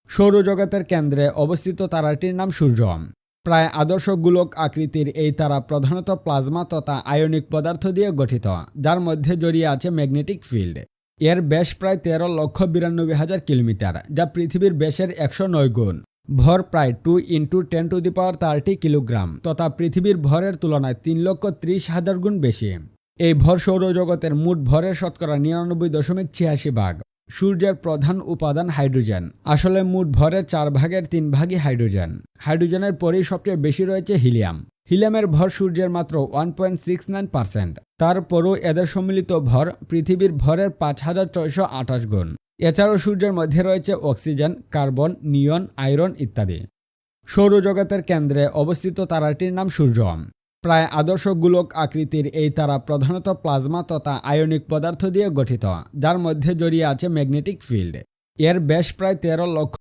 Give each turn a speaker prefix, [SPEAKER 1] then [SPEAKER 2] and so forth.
[SPEAKER 1] সৌরজগতের কেন্দ্রে অবস্থিত তারাটির নাম সূর্য। প্রায় আদর্শ গোলক আকৃতির এই তারা প্রধানত প্লাজমা তথা আয়নিক পদার্থ দিয়ে গঠিত, যার মধ্যে জড়িয়ে আছে ম্যাগনেটিক ফিল্ড। এর ব্যাস প্রায় 13,92,000 কিলোমিটার, যা পৃথিবীর ব্যাসের 109 গুণ। ভর প্রায় 2 × 10⁻30 কিলোগ্রাম তথা পৃথিবীর ভরের তুলনায় 3,30,000 গুণ বেশি। এই ভর সৌরজগতের মোট ভরের শতকরা 99.86 ভাগ। সূর্যের প্রধান উপাদান হাইড্রোজেন। আসলে মোট ভরের 4 ভাগের 3 ভাগই হাইড্রোজেন। হাইড্রোজেনের পরেই সবচেয়ে বেশি রয়েছে হিলিয়াম। হিলিয়ামের ভর সূর্যের মাত্র 1.69%। তারপরও এদের সম্মিলিত ভর পৃথিবীর ভরের 5,628 গুণ। এছাড়াও সূর্যের মধ্যে রয়েছে অক্সিজেন, কার্বন, নিয়ন, আয়রন ইত্যাদি। সৌরজগতের কেন্দ্রে অবস্থিত তারাটির নাম সূর্য। প্রায় আদর্শ গোলক আকৃতির এই তারা প্রধানত প্লাজমা তথা আয়নিক পদার্থ দিয়ে গঠিত, যার মধ্যে জড়িয়ে আছে ম্যাগনেটিক ফিল্ড। এর ব্যাস প্রায় 13 লক্ষ